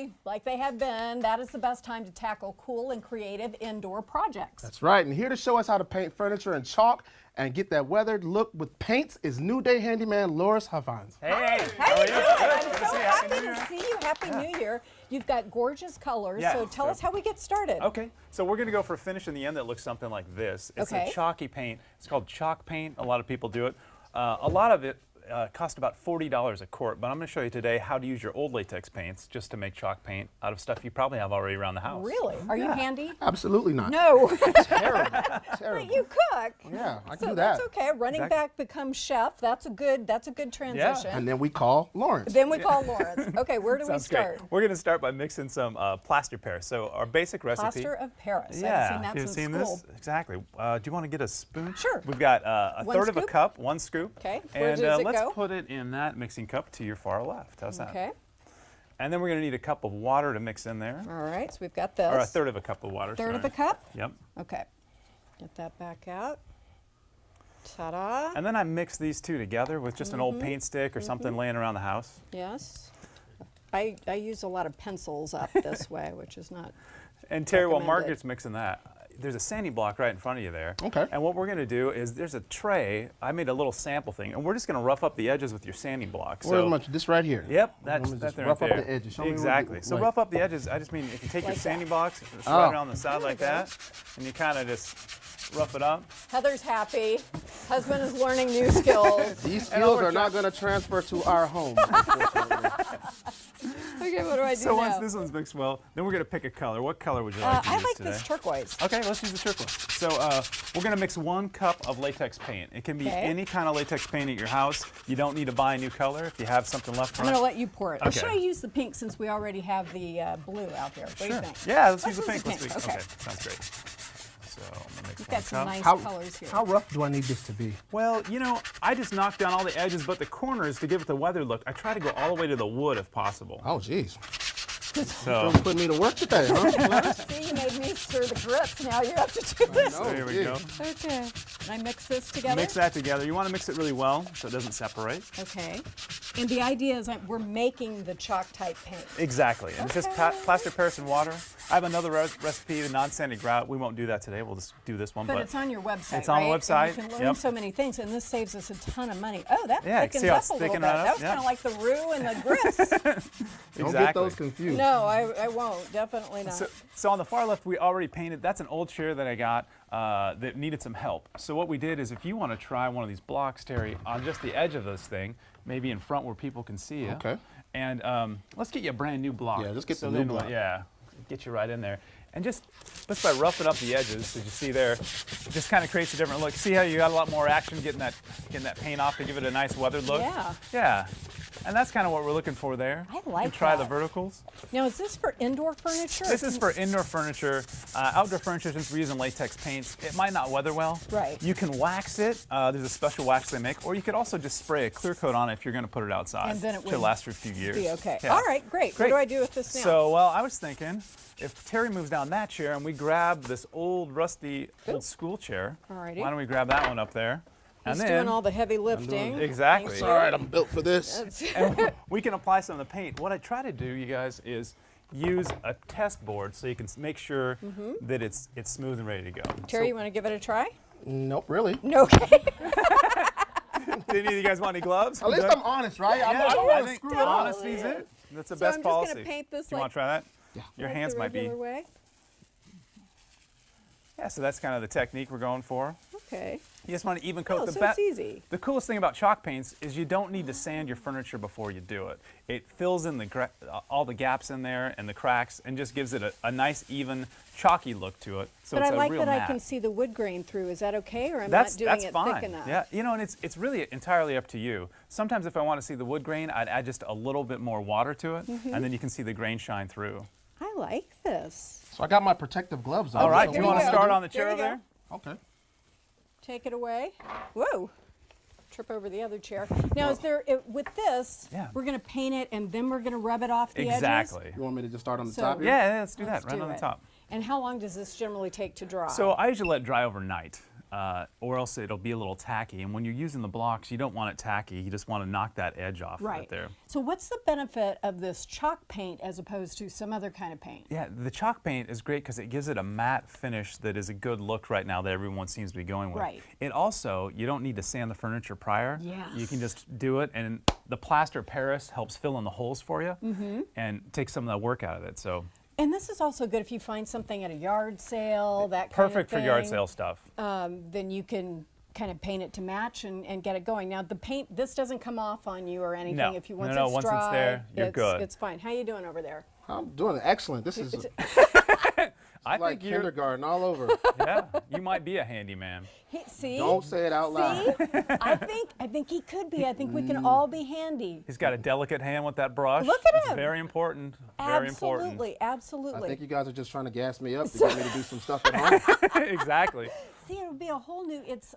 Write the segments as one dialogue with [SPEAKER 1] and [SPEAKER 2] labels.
[SPEAKER 1] everybody. Like they have been, that is the best time to tackle cool and creative indoor projects.
[SPEAKER 2] That's right, and here to show us how to paint furniture in chalk and get that weathered look with paints is New Day Handyman Lawrence Huffines.
[SPEAKER 3] Hey,
[SPEAKER 1] How you doing? I'm
[SPEAKER 3] Good to
[SPEAKER 1] so
[SPEAKER 3] see you.
[SPEAKER 1] happy
[SPEAKER 3] Happy New
[SPEAKER 1] to
[SPEAKER 3] Year.
[SPEAKER 1] see you. Happy New Year. You've got gorgeous colors,
[SPEAKER 3] Yeah,
[SPEAKER 1] so tell us how we get started.
[SPEAKER 3] Okay, so we're going to go for a finish in the end that looks something like this. It's
[SPEAKER 1] Okay.
[SPEAKER 3] a chalky paint. It's called chalk paint. A lot of people do it. A lot of it cost about $40 a quart, but I'm going to show you today how to use your old latex paints just to make chalk paint out of stuff you probably have already around the house.
[SPEAKER 1] Really? Are you handy?
[SPEAKER 2] Absolutely not.
[SPEAKER 1] No.
[SPEAKER 2] Terrible.
[SPEAKER 1] But
[SPEAKER 2] Terrible.
[SPEAKER 1] you cook.
[SPEAKER 2] Yeah, I can
[SPEAKER 1] So
[SPEAKER 2] do
[SPEAKER 1] that's
[SPEAKER 2] that.
[SPEAKER 1] okay. Running
[SPEAKER 3] Exactly.
[SPEAKER 1] back becomes chef. That's a good transition.
[SPEAKER 2] And then we call Lawrence.
[SPEAKER 1] Then we call Lawrence. Okay, where do we
[SPEAKER 3] Sounds
[SPEAKER 1] start?
[SPEAKER 3] great. We're going to start by mixing some plaster Paris. So our basic recipe.
[SPEAKER 1] Plaster of Paris.
[SPEAKER 3] Yeah,
[SPEAKER 1] I haven't seen that
[SPEAKER 3] you've
[SPEAKER 1] since
[SPEAKER 3] seen
[SPEAKER 1] school.
[SPEAKER 3] this? Exactly. Do you want to get a spoon?
[SPEAKER 1] Sure.
[SPEAKER 3] We've got a
[SPEAKER 1] One
[SPEAKER 3] third of a
[SPEAKER 1] scoop?
[SPEAKER 3] cup, one scoop.
[SPEAKER 1] Okay, where
[SPEAKER 3] And
[SPEAKER 1] does it
[SPEAKER 3] let's
[SPEAKER 1] go?
[SPEAKER 3] put it in that mixing cup to your far left. How's that?
[SPEAKER 1] Okay.
[SPEAKER 3] And then we're going to need a cup of water to mix in there.
[SPEAKER 1] All right, so we've got this.
[SPEAKER 3] Or a third of a cup of water.
[SPEAKER 1] Third of
[SPEAKER 3] sorry.
[SPEAKER 1] a cup?
[SPEAKER 3] Yep.
[SPEAKER 1] Okay. Get that back out. Ta-da.
[SPEAKER 3] And then I mix these two together with just an old paint stick or something laying around the house.
[SPEAKER 1] Yes. I use a lot of pencils up this way, which is not.
[SPEAKER 3] And Terry, while
[SPEAKER 1] Recommended.
[SPEAKER 3] Margaret's mixing that, there's a sanding block right in front of you there.
[SPEAKER 2] Okay.
[SPEAKER 3] And what we're going to do is there's a tray. I made a little sample thing, and we're just going to rough up the edges with your sanding block.
[SPEAKER 2] Where's much? This right here.
[SPEAKER 3] Yep,
[SPEAKER 2] I'm
[SPEAKER 3] that's
[SPEAKER 2] gonna
[SPEAKER 3] that
[SPEAKER 2] just
[SPEAKER 3] there
[SPEAKER 2] rough
[SPEAKER 3] right
[SPEAKER 2] up
[SPEAKER 3] there.
[SPEAKER 2] the edges. Show me what
[SPEAKER 3] Exactly.
[SPEAKER 2] we-
[SPEAKER 3] So
[SPEAKER 2] like-
[SPEAKER 3] rough up the edges. I just mean if you take
[SPEAKER 1] Like
[SPEAKER 3] your sanding box, just
[SPEAKER 2] Oh.
[SPEAKER 3] right around the side
[SPEAKER 1] There
[SPEAKER 3] like
[SPEAKER 1] we go.
[SPEAKER 3] that, and you kind of just rough it up.
[SPEAKER 1] Heather's happy. Husband is learning new skills.
[SPEAKER 2] These
[SPEAKER 3] And all
[SPEAKER 2] skills
[SPEAKER 3] we're
[SPEAKER 2] are not going to transfer to our home, unfortunately.
[SPEAKER 1] Okay, what do I do
[SPEAKER 3] So
[SPEAKER 1] now?
[SPEAKER 3] once this one's mixed well, then we're going to pick a color. What color would you like to
[SPEAKER 1] I
[SPEAKER 3] use
[SPEAKER 1] like
[SPEAKER 3] today?
[SPEAKER 1] this turquoise.
[SPEAKER 3] Okay, let's use the turquoise. So we're going to mix 1 cup of latex paint. It can be
[SPEAKER 1] Okay.
[SPEAKER 3] any kind of latex paint at your house. You don't need to buy a new color if you have something left.
[SPEAKER 1] I'm going to let you pour it. Or
[SPEAKER 3] Okay.
[SPEAKER 1] should I use the pink since we already have the blue out there? What do you think?
[SPEAKER 3] Yeah, let's use the
[SPEAKER 1] use
[SPEAKER 3] pink. Let's do-
[SPEAKER 1] Okay.
[SPEAKER 3] Okay, sounds great. So I'm going to mix
[SPEAKER 1] We've
[SPEAKER 3] 1
[SPEAKER 1] got some
[SPEAKER 3] cup.
[SPEAKER 1] nice
[SPEAKER 2] How,
[SPEAKER 1] colors here.
[SPEAKER 2] how rough do I need this to be?
[SPEAKER 3] Well, you know, I just knocked down all the edges, but the corners to give it the weathered look. I try to go all the way to the wood if possible.
[SPEAKER 2] Oh, geez.
[SPEAKER 3] So
[SPEAKER 2] Don't put me to work today, huh?
[SPEAKER 1] See, you made me stir the grits. Now you have to do this.
[SPEAKER 2] know.
[SPEAKER 3] there we
[SPEAKER 2] geez.
[SPEAKER 3] go.
[SPEAKER 1] Okay. And I mix this together?
[SPEAKER 3] Mix that together. You want to mix it really well so it doesn't separate.
[SPEAKER 1] Okay. And the idea is that we're making the chalk type paint.
[SPEAKER 3] Exactly. And it's just
[SPEAKER 1] Okay.
[SPEAKER 3] plaster Paris and water. I have another recipe, the non-sanding grout. We won't do that today. We'll just do this one.
[SPEAKER 1] But it's on your website,
[SPEAKER 3] It's on the
[SPEAKER 1] right?
[SPEAKER 3] website,
[SPEAKER 1] And you can learn
[SPEAKER 3] yep.
[SPEAKER 1] so many things, and this saves us a ton of money. Oh, that
[SPEAKER 3] Yeah,
[SPEAKER 1] thickens
[SPEAKER 3] see how
[SPEAKER 1] up
[SPEAKER 3] it's
[SPEAKER 1] a little bit.
[SPEAKER 3] thickening right up?
[SPEAKER 1] That was
[SPEAKER 3] Yeah.
[SPEAKER 1] kind of like the roux and the grits.
[SPEAKER 2] Don't
[SPEAKER 3] Exactly.
[SPEAKER 2] get those confused.
[SPEAKER 1] No, I won't. Definitely not.
[SPEAKER 3] So on the far left, we already painted. That's an old chair that I got that needed some help. So what we did is if you want to try one of these blocks, Terry, on just the edge of this thing, maybe in front where people can see you.
[SPEAKER 2] Okay.
[SPEAKER 3] And let's get you a brand new block.
[SPEAKER 2] Yeah, let's get the
[SPEAKER 3] So
[SPEAKER 2] new
[SPEAKER 3] then
[SPEAKER 2] block.
[SPEAKER 3] Yeah, get you right in there. And just by roughing up the edges, as you see there, it just kind of creates a different look. See how you got a lot more action getting that paint off to give it a nice weathered look?
[SPEAKER 1] Yeah.
[SPEAKER 3] Yeah. And that's kind of what we're looking for there.
[SPEAKER 1] I
[SPEAKER 3] You
[SPEAKER 1] like
[SPEAKER 3] can try the
[SPEAKER 1] that.
[SPEAKER 3] verticals.
[SPEAKER 1] Now, is this for indoor furniture?
[SPEAKER 3] This is for indoor furniture. Outdoor furniture, since we're using latex paints, it might not weather well.
[SPEAKER 1] Right.
[SPEAKER 3] You can wax it. There's a special wax they make. Or you could also just spray a clear coat on it if you're going to put it outside.
[SPEAKER 1] And then it
[SPEAKER 3] should
[SPEAKER 1] would
[SPEAKER 3] last for a few years.
[SPEAKER 1] be okay.
[SPEAKER 3] Yeah.
[SPEAKER 1] All right, great.
[SPEAKER 3] Great.
[SPEAKER 1] What do I do with this now?
[SPEAKER 3] So, well, I was thinking, if Terry moves down that chair and we grab this old, rusty, old school chair,
[SPEAKER 1] Alrighty.
[SPEAKER 3] why don't we grab that one up there?
[SPEAKER 1] He's
[SPEAKER 3] and
[SPEAKER 1] doing
[SPEAKER 3] then
[SPEAKER 1] all the heavy lifting.
[SPEAKER 3] Exactly.
[SPEAKER 1] Thank
[SPEAKER 2] All right, I'm built for this.
[SPEAKER 1] you.
[SPEAKER 3] and we can apply some of the paint. What I try to do, you guys, is use a test board so you can make sure that it's smooth and ready to go.
[SPEAKER 1] Terry,
[SPEAKER 3] So,
[SPEAKER 1] you want to give it a try?
[SPEAKER 2] Nope, really.
[SPEAKER 1] No, okay.
[SPEAKER 3] do any of you guys want any gloves?
[SPEAKER 2] At least
[SPEAKER 3] Good?
[SPEAKER 2] I'm honest, right? I
[SPEAKER 3] Yeah,
[SPEAKER 2] don't
[SPEAKER 3] I
[SPEAKER 2] want to
[SPEAKER 3] think
[SPEAKER 2] screw it up.
[SPEAKER 3] honesty's it. That's the
[SPEAKER 1] So
[SPEAKER 3] best
[SPEAKER 1] I'm just
[SPEAKER 3] policy.
[SPEAKER 1] gonna paint this
[SPEAKER 3] Do you
[SPEAKER 1] like-
[SPEAKER 3] want to try that?
[SPEAKER 2] Yeah.
[SPEAKER 3] Your
[SPEAKER 1] Like
[SPEAKER 3] hands
[SPEAKER 1] the
[SPEAKER 3] might be.
[SPEAKER 1] regular way?
[SPEAKER 3] Yeah, so that's kind of the technique we're going for.
[SPEAKER 1] Okay.
[SPEAKER 3] You just want to even coat
[SPEAKER 1] Oh,
[SPEAKER 3] the
[SPEAKER 1] so
[SPEAKER 3] back.
[SPEAKER 1] it's easy.
[SPEAKER 3] The coolest thing about chalk paints is you don't need to sand your furniture before you do it. It fills in all the gaps in there and the cracks and just gives it a nice, even, chalky look to it. So
[SPEAKER 1] But
[SPEAKER 3] it's
[SPEAKER 1] I
[SPEAKER 3] a
[SPEAKER 1] like
[SPEAKER 3] real
[SPEAKER 1] that
[SPEAKER 3] matte.
[SPEAKER 1] I can see the wood grain through. Is that okay, or I'm
[SPEAKER 3] That's
[SPEAKER 1] not doing it
[SPEAKER 3] fine.
[SPEAKER 1] thick enough?
[SPEAKER 3] Yeah, you know, and it's really entirely up to you. Sometimes if I want to see the wood grain, I'd add just a little bit more water to it, and then you can see the grain shine through.
[SPEAKER 1] I like this.
[SPEAKER 2] So I got my protective gloves on.
[SPEAKER 3] All right,
[SPEAKER 2] so
[SPEAKER 3] do you
[SPEAKER 1] here
[SPEAKER 3] want
[SPEAKER 1] we
[SPEAKER 3] to
[SPEAKER 1] go.
[SPEAKER 3] start on the
[SPEAKER 1] Here
[SPEAKER 3] chair
[SPEAKER 1] we
[SPEAKER 3] over
[SPEAKER 1] go.
[SPEAKER 3] there?
[SPEAKER 2] Okay.
[SPEAKER 1] Take it away. Whoa. Trip over the other chair. Now, is there, with this,
[SPEAKER 3] Yeah.
[SPEAKER 1] we're going to paint it and then we're going to rub it off the edges?
[SPEAKER 3] Exactly.
[SPEAKER 2] You want me to just start on the
[SPEAKER 1] So-
[SPEAKER 2] top here?
[SPEAKER 3] Yeah, let's do
[SPEAKER 1] Let's
[SPEAKER 3] that right
[SPEAKER 1] do
[SPEAKER 3] on the
[SPEAKER 1] it.
[SPEAKER 3] top.
[SPEAKER 1] And how long does this generally take to dry?
[SPEAKER 3] So I usually let it dry overnight. or else it'll be a little tacky. And when you're using the blocks, you don't want it tacky. You just want to knock that edge off right there.
[SPEAKER 1] So what's the benefit of this chalk paint as opposed to some other kind of paint?
[SPEAKER 3] Yeah, the chalk paint is great because it gives it a matte finish that is a good look right now that everyone seems to be going with.
[SPEAKER 1] Right.
[SPEAKER 3] It also, you don't need to sand the furniture prior.
[SPEAKER 1] Yes.
[SPEAKER 3] You can just do it, and the plaster Paris helps fill in the holes for you and take some of the work out of it. So.
[SPEAKER 1] And this is also good if you find something at a yard sale, that kind of
[SPEAKER 3] Perfect for yard sale stuff.
[SPEAKER 1] Then you can kind of paint it to match and get it going. Now the paint, this doesn't come off on you or anything.
[SPEAKER 3] No.
[SPEAKER 1] If you once
[SPEAKER 3] No,
[SPEAKER 1] it's
[SPEAKER 3] once
[SPEAKER 1] dry,
[SPEAKER 3] it's there, you're good.
[SPEAKER 1] It's fine. How you doing over there?
[SPEAKER 2] I'm doing excellent. This is
[SPEAKER 3] I
[SPEAKER 2] like
[SPEAKER 3] think you're,
[SPEAKER 2] kindergarten all over.
[SPEAKER 3] yeah, you might be a handyman.
[SPEAKER 1] See?
[SPEAKER 2] Don't say it out loud.
[SPEAKER 1] See? I think he could be. I think we can all be handy.
[SPEAKER 3] He's got a delicate hand with that brush.
[SPEAKER 1] Look at
[SPEAKER 3] it's
[SPEAKER 1] him.
[SPEAKER 3] Very important. Very important.
[SPEAKER 1] Absolutely, absolutely.
[SPEAKER 2] I think you guys are just trying to gas me up to get me to do some stuff at home.
[SPEAKER 3] Exactly.
[SPEAKER 1] See, it would be a whole new. It's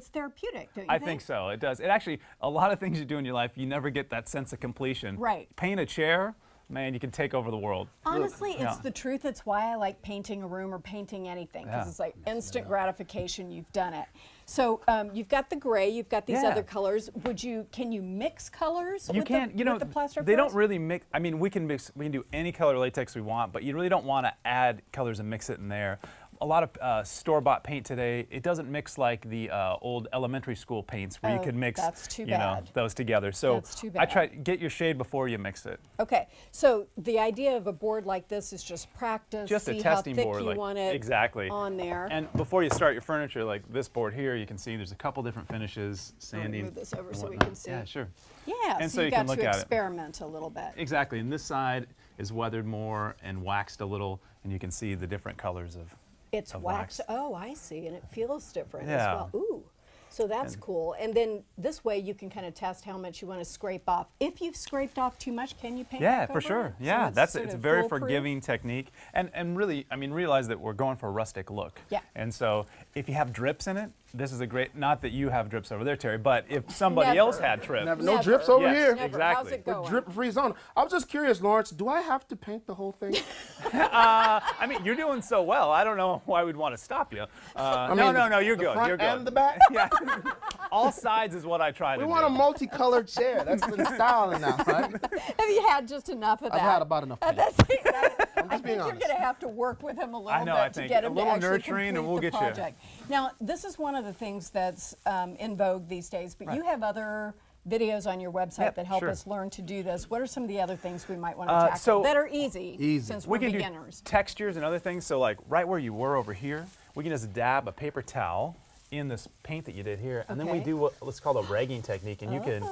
[SPEAKER 1] therapeutic, don't you
[SPEAKER 3] I
[SPEAKER 1] think?
[SPEAKER 3] think so. It does. It actually, a lot of things you do in your life, you never get that sense of completion.
[SPEAKER 1] Right.
[SPEAKER 3] Paint a chair, man, you can take over the world.
[SPEAKER 1] Honestly,
[SPEAKER 3] Yeah.
[SPEAKER 1] it's the truth. It's why I like painting a room or painting anything, because
[SPEAKER 3] Yeah.
[SPEAKER 1] it's like instant gratification. You've done it. So you've got the gray. You've got these
[SPEAKER 3] Yeah.
[SPEAKER 1] other colors. Can you mix colors?
[SPEAKER 3] You
[SPEAKER 1] with
[SPEAKER 3] can,
[SPEAKER 1] the, with the plaster
[SPEAKER 3] they don't
[SPEAKER 1] Paris?
[SPEAKER 3] really mix. I mean, we can do any color latex we want, but you really don't want to add colors and mix it in there. A lot of store-bought paint today, it doesn't mix like the old elementary school paints where you
[SPEAKER 1] Oh,
[SPEAKER 3] could mix,
[SPEAKER 1] that's too
[SPEAKER 3] you know,
[SPEAKER 1] bad.
[SPEAKER 3] those together. So
[SPEAKER 1] That's too
[SPEAKER 3] I
[SPEAKER 1] bad.
[SPEAKER 3] try get your shade before you mix it.
[SPEAKER 1] Okay, so the idea of a board like this is just practice.
[SPEAKER 3] Just
[SPEAKER 1] see
[SPEAKER 3] a testing
[SPEAKER 1] how thick
[SPEAKER 3] board,
[SPEAKER 1] you
[SPEAKER 3] like
[SPEAKER 1] want it
[SPEAKER 3] exactly
[SPEAKER 1] on there.
[SPEAKER 3] And before you start your furniture, like this board here, you can see there's a couple different finishes,
[SPEAKER 1] I'll
[SPEAKER 3] sanding.
[SPEAKER 1] move this over
[SPEAKER 3] and
[SPEAKER 1] so we
[SPEAKER 3] whatnot.
[SPEAKER 1] can see.
[SPEAKER 3] Yeah, sure.
[SPEAKER 1] Yeah,
[SPEAKER 3] And
[SPEAKER 1] so
[SPEAKER 3] so
[SPEAKER 1] you
[SPEAKER 3] you
[SPEAKER 1] got
[SPEAKER 3] can look
[SPEAKER 1] to
[SPEAKER 3] at it.
[SPEAKER 1] experiment a little bit.
[SPEAKER 3] Exactly. And this side is weathered more and waxed a little, and you can see the different colors of.
[SPEAKER 1] It's
[SPEAKER 3] of
[SPEAKER 1] wax.
[SPEAKER 3] wax.
[SPEAKER 1] Oh, I see, and it feels different as
[SPEAKER 3] Yeah.
[SPEAKER 1] well. Ooh, so that's cool. And then this way you can kind of test how much you want to scrape off. If you've scraped off too much, can you paint
[SPEAKER 3] Yeah,
[SPEAKER 1] back
[SPEAKER 3] for
[SPEAKER 1] over
[SPEAKER 3] sure.
[SPEAKER 1] it? So
[SPEAKER 3] Yeah, it's
[SPEAKER 1] sort
[SPEAKER 3] a
[SPEAKER 1] of
[SPEAKER 3] very
[SPEAKER 1] foolproof?
[SPEAKER 3] forgiving technique, and really, I mean, realize that we're going for a rustic look.
[SPEAKER 1] Yeah.
[SPEAKER 3] And so, if you have drips in it, this is a great. Not that you have drips over there, Terry, but if somebody else
[SPEAKER 1] Never.
[SPEAKER 3] had drips,
[SPEAKER 2] Never. No
[SPEAKER 1] Never.
[SPEAKER 2] drips over
[SPEAKER 3] Yes.
[SPEAKER 2] here.
[SPEAKER 1] Never.
[SPEAKER 3] Exactly.
[SPEAKER 1] How's it
[SPEAKER 2] We're
[SPEAKER 1] going?
[SPEAKER 2] drip-free zone. I was just curious, Lawrence, do I have to paint the whole thing?
[SPEAKER 3] I mean, you're doing so well. I don't know why we'd want to stop you. No, you're
[SPEAKER 2] the
[SPEAKER 3] good.
[SPEAKER 2] front
[SPEAKER 3] You're good.
[SPEAKER 2] and the back?
[SPEAKER 3] Yeah. All sides is what I try to
[SPEAKER 2] We
[SPEAKER 3] do.
[SPEAKER 2] want a multicolored chair. That's been styling now, right?
[SPEAKER 1] Have you had just enough of that?
[SPEAKER 2] I've had about enough paint.
[SPEAKER 1] That's it. I
[SPEAKER 2] just
[SPEAKER 1] think
[SPEAKER 2] being
[SPEAKER 1] you're
[SPEAKER 2] honest.
[SPEAKER 1] going to have to work with him a little
[SPEAKER 3] know,
[SPEAKER 1] bit
[SPEAKER 3] I
[SPEAKER 1] to
[SPEAKER 3] think
[SPEAKER 1] get
[SPEAKER 3] a
[SPEAKER 1] him
[SPEAKER 3] little
[SPEAKER 1] to actually
[SPEAKER 3] nurturing and
[SPEAKER 1] complete
[SPEAKER 3] we'll
[SPEAKER 1] the
[SPEAKER 3] get you.
[SPEAKER 1] project. Now, this is one of the things that's in vogue these days, but you have other videos on your website
[SPEAKER 3] Yep,
[SPEAKER 1] that help
[SPEAKER 3] sure.
[SPEAKER 1] us learn to do this. What are some of the other things we might want to tackle
[SPEAKER 3] so-
[SPEAKER 1] that are easy,
[SPEAKER 2] Easy.
[SPEAKER 1] since
[SPEAKER 3] We
[SPEAKER 1] we're
[SPEAKER 3] can
[SPEAKER 1] beginners?
[SPEAKER 3] do textures and other things. So like right where you were over here, we can just dab a paper towel in this paint that you did here, and then we
[SPEAKER 1] Okay.
[SPEAKER 3] do what's called a ragging technique, and you can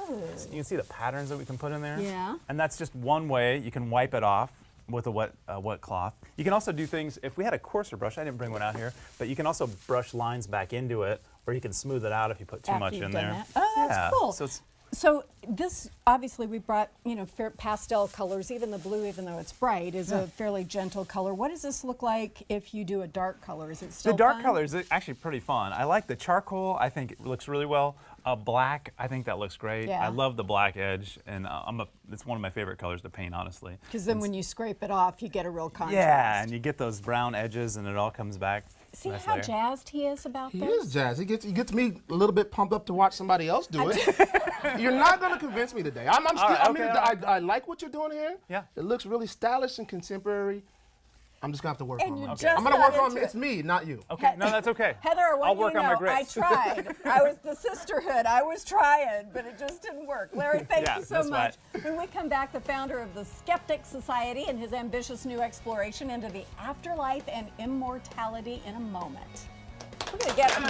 [SPEAKER 3] see the patterns that we can put in there.
[SPEAKER 1] Yeah.
[SPEAKER 3] And that's just one way you can wipe it off with a wet cloth. You can also do things. If we had a coarser brush, I didn't bring one out here, but you can also brush lines back into it, or you can smooth it out if you put too
[SPEAKER 1] After
[SPEAKER 3] much
[SPEAKER 1] you've
[SPEAKER 3] in
[SPEAKER 1] done
[SPEAKER 3] there.
[SPEAKER 1] that. Oh, that's
[SPEAKER 3] Yeah.
[SPEAKER 1] cool.
[SPEAKER 3] So it's
[SPEAKER 1] So this, obviously, we brought, pastel colors. Even the blue, even though it's bright, is a fairly gentle color. What does this look like if you do a dark color? Is it still
[SPEAKER 3] the dark
[SPEAKER 1] fun?
[SPEAKER 3] color is actually pretty fun. I like the charcoal. I think it looks really well. Black, I think that looks great.
[SPEAKER 1] Yeah.
[SPEAKER 3] I love the black edge, and it's one of my favorite colors to paint, honestly.
[SPEAKER 1] Because then when you scrape it off, you get a real contrast.
[SPEAKER 3] Yeah, and you get those brown edges, and it all comes back.
[SPEAKER 1] See
[SPEAKER 3] nice
[SPEAKER 1] how
[SPEAKER 3] layer.
[SPEAKER 1] jazzed he is about
[SPEAKER 2] He
[SPEAKER 1] this?
[SPEAKER 2] is jazz. He gets me a little bit pumped up to watch somebody else do it. You're not going to convince me today. I'm still.
[SPEAKER 3] right,
[SPEAKER 2] I mean,
[SPEAKER 3] okay.
[SPEAKER 2] I like what you're doing here.
[SPEAKER 3] Yeah.
[SPEAKER 2] It looks really stylish and contemporary. I'm just gonna have to work
[SPEAKER 1] And
[SPEAKER 2] on
[SPEAKER 1] you
[SPEAKER 2] it.
[SPEAKER 1] just
[SPEAKER 2] I'm gonna
[SPEAKER 1] got
[SPEAKER 2] work on
[SPEAKER 1] into
[SPEAKER 2] it. It's me, not you.
[SPEAKER 3] Okay, no, that's okay.
[SPEAKER 1] Heather, I want
[SPEAKER 3] I'll work
[SPEAKER 1] you to
[SPEAKER 3] on my
[SPEAKER 1] know, I
[SPEAKER 3] grits.
[SPEAKER 1] tried. I was the sisterhood. I was trying, but it just didn't work. Larry, thank
[SPEAKER 3] Yeah,
[SPEAKER 1] you so
[SPEAKER 3] that's
[SPEAKER 1] much. When we come back, the founder of the Skeptic Society and his ambitious new exploration into the afterlife and immortality in a moment. We're going to get more